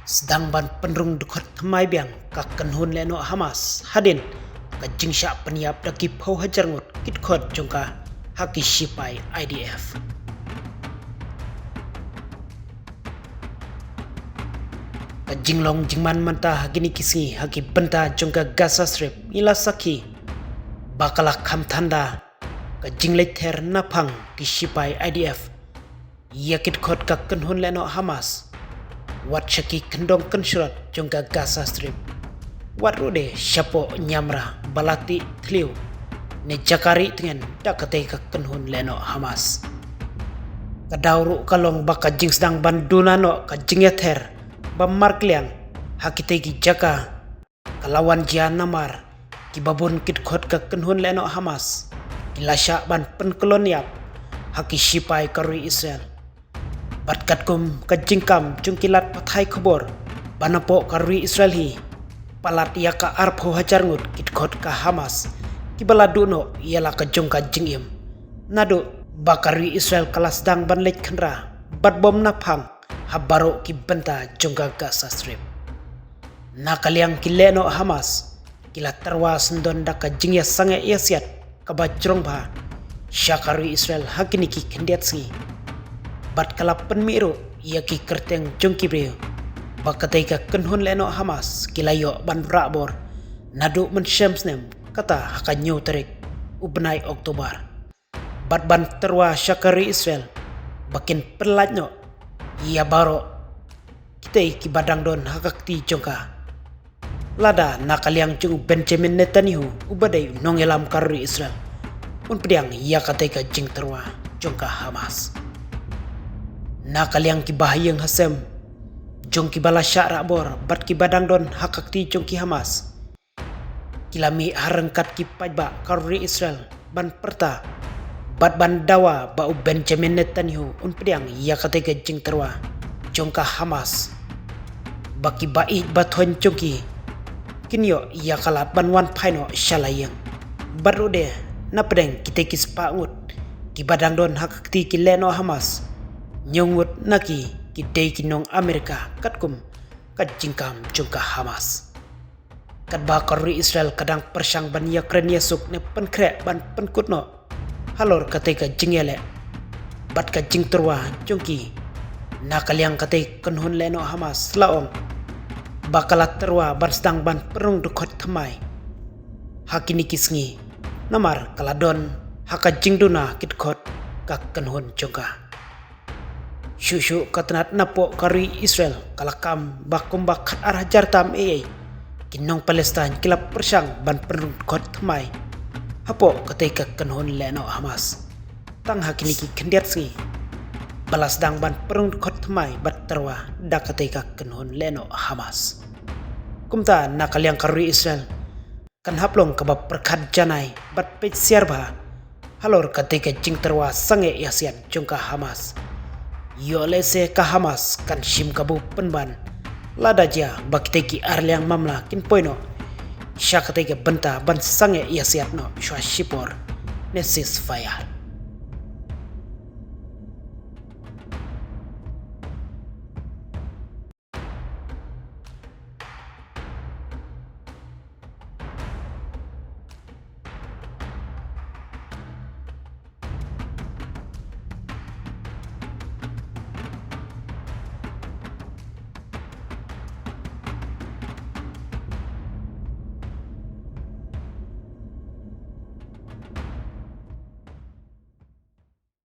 sedang ban penrung dukhat thamai biang ka kanhun leno Hamas hadin ka jingsha peniap daki phau hajar ngut kit khot jongka haki sipai IDF. Ka jinglong jingman manta hagini kisi haki benta jongka Gaza Strip ila saki bakala kham thanda ka jinglei ther napang ki sipai IDF yakit khot ka kanhun leno Hamas wat shaki kendong kensurat jongka Gaza Strip wat rode syapo nyamra balati tliu ne jakari tengen dakate ka kenhun leno Hamas kadauru kalong baka jing sedang banduna no ka jingya ther bamarkliang hakitegi jaka kalawan jia namar kibabun kit khot ka kenhun leno Hamas kilasya ban penkolonial haki sipai karui Israel batkat kum ka jingkam jungkilat pathai khobor banapo karui Israel hi palat ia ka arpho hajar ngut kit khot ka Hamas kibaladu no ialah ka jongka jingim nadu bakari Israel kalas dang ban lek khandra bat bom napang habaro ki benta jongka Gaza Strip nakaliang kileno Hamas kila tarwa sendon daka jingya sange yasiat kabajrong ba syakari Israel hakini ki kendiat si bat kala penmiru ia ki kerteng jongki breu bakatai ka kenhun leno Hamas kilayo ban rabor nadu men syamsnem kata hakanyo tarik ubnai Oktober bat ban terwa syakari Israel bakin perlatnyo ia baro kitei ki badang don hakakti jongka lada nakaliang jung Benjamin Netanyahu ubadai nongelam karri Israel un pediang ia katai ka jing terwa jongka Hamas nakaliang ki bahayang hasem jongki bala syara bor bat ki badang don hakakti jongki Hamas kilami harengkat ki pajba karri Israel ban perta bat ban dawa bau Benjamin Netanyahu un pediang ia katai ka jing terwa jongka Hamas baki bai bathon jongki kinyo ia kalat ban wan paino shalayang barude na pedeng kita kispa ngut ki badang don hakakti ki leno Hamas nyongut naki ki dei kinong Amerika katkum kat jingkam jongka Hamas kat bakari Israel kadang persang ban Ukraine suk ne penkre ban penkutno halor katai ka jingele bat ka jing terwa jongki nakaliang katai kenhun leno Hamas laong bakalat terwa ban sedang ban perung dukot thamai hakini kisngi namar kaladon haka jingduna kitkot ka kenhun jongka syusyu katenat napo kari Israel kalakam bakum bakat arah jartam kinong Palestine kilap persang ban perung dukot thamai hapo katai ka kenhun leno Hamas tang hakini ki kendiat si balas dang ban perung dukot thamai bat terwa dakatai ka kenhun leno Hamas kumta nakaliang kari Israel kan haplong kabab perkat janai bat pej siarba halor katai ka jing terwa sange yasian jongka Hamas yo lese ka Hamas kan shim kabu penban lada ja bakiteki arliang mamla kin poino syakatai ka benta ban sange yasiat no shwa shipor ne ceasefire